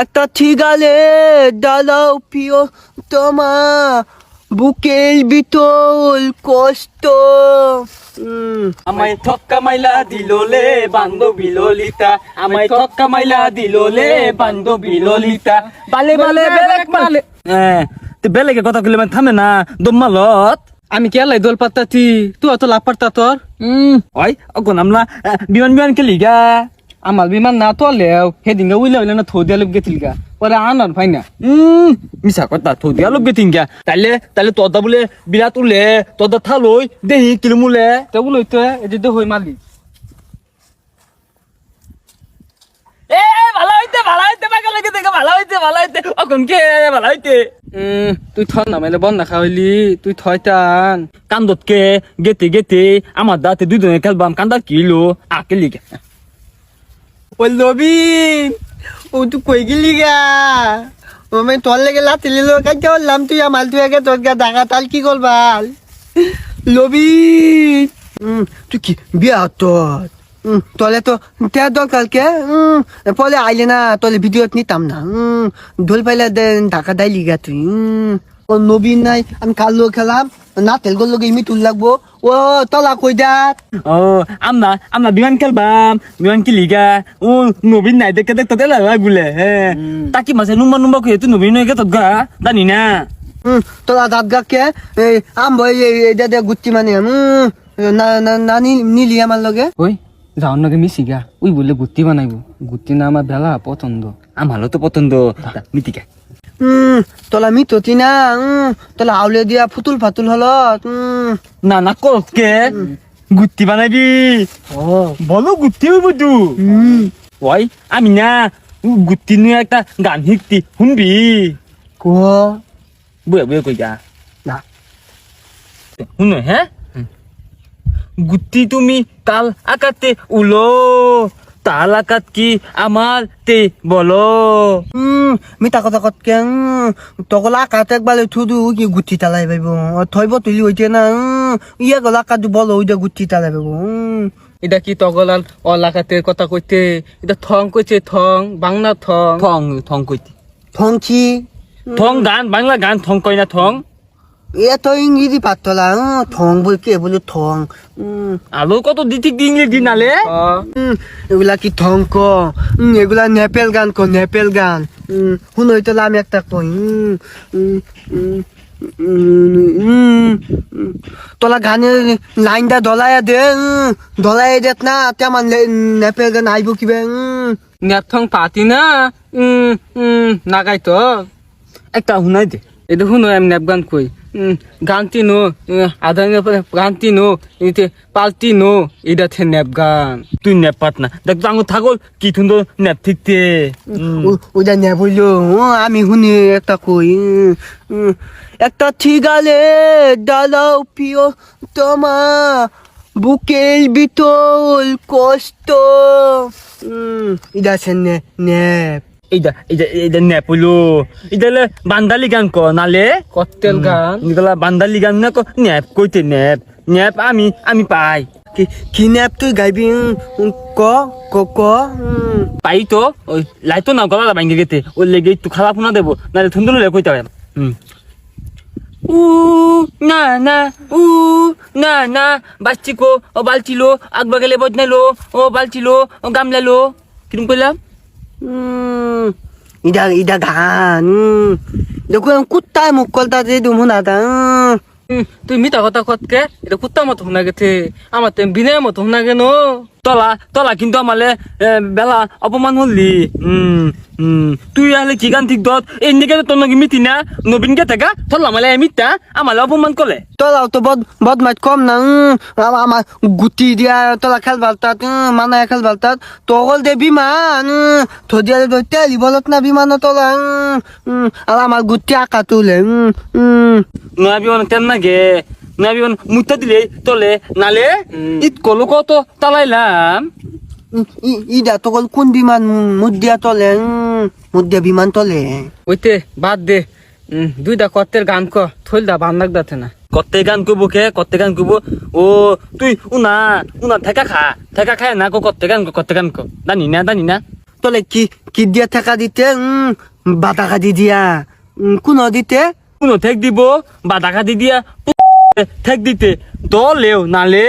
একটা ঠিগালে দালাও প্রিয় তোমা বুকের বিতল কষ্ট। আমায় ঠক্কা মাইলা দিলোলে বান্ধবী ললিতা, আমায় ঠক্কা মাইলা দিলোলে বান্ধবী ললিতা, বালে বালে বেলেগ বালে। তো বেলেগে কথা কইলে মানে থামে না দম্মালত। আমি কেলাই দোল পাত্তাতি তুই অত লাভ পারতা তোর ওই অগো নামলা বিমান বিমান কে লিগা আমার বিমান না তোলেও সেদিনকে উইলে উইলে না থো দিয়া লোক গেছিল গা পরে আনার ভাই না মিছা কথা থো দিয়া লোক গেতিন গা তাইলে তাইলে তোদা বলে বিরাট উলে তোদা থালই দেহি কিলমুলে তো বলো তো এই যে হই মালি এ ভালো হইতে পাগল লাগে দেখে ভালো হইতে অগন কে ভালো হইতে তুই থর না মাইলে বন্ধ না খাওয়াইলি তুই থয়তান কান্দত কে গেতে গেতে আমার দাঁতে দুজনে খেলবাম কান্দার কিলো আকে লিগা ও লবিন ও তুই কই গেলি গা ও আমি তোর লেগে লাতি লিলো কাইতে বললাম তুই আমার তুই আগে তোর গা ডাকা তাল কি করবাল লবিন তুই কি বিয়া তোর তোলে তো তে দরকার কে পরে আইলে না তোলে ভিডিওত নিতাম না ঢোল পাইলে ঢাকা দাই লিগা তুই ও নবীন নাই আমি কালো খেলাম না তেল গোল লগে মিটুল লাগবো ও তলা কই দাত ও আমরা বিমান খেলবাম বিমান কি লিগা ও নবীন নাই দেখে দেখতে তেলা বলে হ্যাঁ তাকি মাসে নুম্বা কই তুই নবীন কে তোর গা জানি না তোলা দাঁত গাকে আম বই দে গুত্তি মানে না নিলি আমার লগে ওই যাওয়ার নাকি মিশি গা ওই বললে গুত্তি বানাইবো গুত্তি না আমার বেলা পছন্দ আমারও তো পছন্দ মিতিকা তোলা মিততি না তোলা আউলে দিয়া ফুতুল ফাতুল হল না করকে গুত্তি বানাবি বলো গুত্তি হইব তু ওই আমি না গুত্তি নিয়ে একটা গান শিখতি শুনবি কো বুয়া কই যা না শুনো হ্যাঁ গুত্তি তুমি কাল আকাতে উলো তাল আকাত কি আমার তে বলো মিতা কথা কতকে তকলা কাতে একবার থুদু কি গুত্তি তালাই পাইব থইব তুলি হইতে না ইয়া গলা কাজু বলো ওইটা গুত্তি তালাই পাইব এটা কি তগলাল অলাকাতে কথা কইতে এটা থং কইছে থং বাংলা থং থং কইতি থংছি থং গান বাংলা গান থং কই না থং এত ইংরেজি পাতলা থং বই কে বলে থং আলো কত দিতিক ইংরেজি নালে এগুলা কি থং ক এগুলা নেপেল গান ক নেপেল গান শুনো তো আমি একটা কই তোলা গানের লাইনটা দলাইয়া দে দলাইয়া দেত না তে আমার নেপেল গান আইব কিবে নেথং পাতি না নাগাই তো একটা শুনাই দে এটা শুনো আমি নেপ গান কই গানটি নো আধা গানটি নো এতে পাল্টি নো এটা থে নেপ গান তুই নেপ পাত না দেখ তো আঙুর থাকল কি সুন্দর নেপ ঠিকতে ওইটা নে বললো আমি শুনি একটা কই একটা ঠিগালে দালাও প্রিয় তোমা বুকের বিতল কষ্ট এটা আছে নেপ এইটা নেপ হইলো এটা বান্দালি গান ক নালে কত্তেল গান এগুলা বান্দালি গান না ক নেপ কইতে নেপ আমি পাই কি নেপ তুই গাইবি ক ক ক পাই তো ওই লাইতো না গলা ভাঙ্গে গেতে ওই লেগে একটু খারাপ না দেবো নাহলে থুন্দুল কইতে হবে উ না না বাচ্চিকো ও বালচিলো আগবা গেলে বদনাইলো ও বালচিলো ও গামলালো কিরম কইলাম ইদা গান দেখো কুত্তায় মুখ কলতা যে দুমু না তা তুই মিতা কথা কতকে এটা কুত্তার মতো শুনা গেছে আমার তো বিনয়ের মতো শুনা গেল তলা কিন্তু আমালে বেলা অপমান হলি তুই আহলে কি গান ঠিক দত এই নিকে তোর নাকি মিতি না নবীন কে থাকা তোর আমালে মিথ্যা আমালে অপমান করলে তোলাও তো বদমাইশ কম না আমার গুটি দিয়া তোলা খেলবার তাত মানায় খেলবার তাত তগল দে বিমান থদিয়া তেলি বলত না বিমান তোলা আর আমার গুটি আঁকা তুলে নবী অনেক তেন নাগে নবী মুত্তা দিলে তলে নালে ইট কলো কত তালাইলাম ইদা তগল কোন বিমান মুদ্দিয়া তলে মুদ্দিয়া বিমান তলে ওইতে বাদ দে দুইটা কত্তের গান ক থইলদা বান লাগদাতে না কত্তে গান করবো কত্তে গান করবো ও তুই উনা ঠেকা খায় না কত্তে গান জানি না তোলে কি দিয়া টাকা দিতে বাতাকা দি দিয়া কোন দিতে কোনো ঠেক দিব বা টাকা দি দিয়া ঠেক দিতে দলেও নালে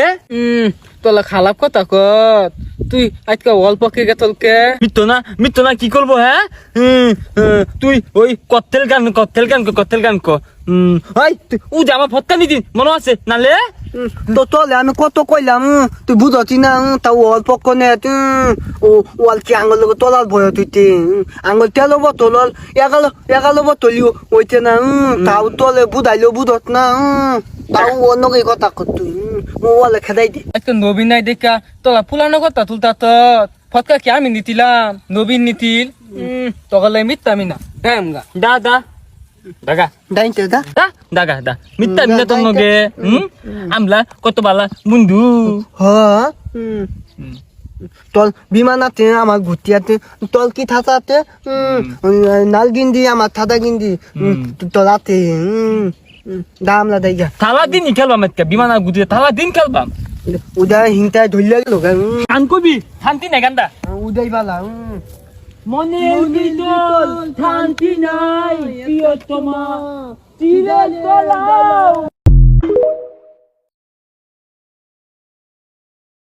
তোলা খারাপ কথা কত তুই আজকে অল্প কে তোলকে মিত্র না কি করবো হ্যাঁ তুই ওই কত্তেল গান ক ওই ও যে আমার ফটকা নিদি মনে আছে নালে তো তোলে আমি কত কইলাম তুই বুঝতি না তাও অল্প কনে ওয়াল কি আঙুল তোলার ভয় তুইতে আঙুল তেল বোতল এগালো বোতলিও ওইতে না তাও তোলে বুঝাইলো বুঝত না তাও অন্য কথা কর তুই ওয়ালে খেদাই দে আজকে নবীন নাই দেখা তোলা পুলানো কথা তুলতা তো ফটকা কি আমি নিতিলাম নবীন নিতিল তখন মিথ্যামি না গা দাগা ডাইতে দা দাগা মিথ্যা তোর নগে আমলা কত বালা বন্ধু হ তল বিমানাতে আমার ঘুরতিয়াতে তল কি থাতাতে নাল গিন্দি আমার থাতা গিন্দি তলাতে দামলা দাইগা থালা দিন খেলবাম এতকে বিমান গুদিয়ে থালা দিন খেলবাম উদয় হিংতায় ধরলে গেল গান কবি শান্তি নাই গান্দা উদয় বালা মনের ভিতর শান্তি নাই প্রিয়তমা চিরে তোলাও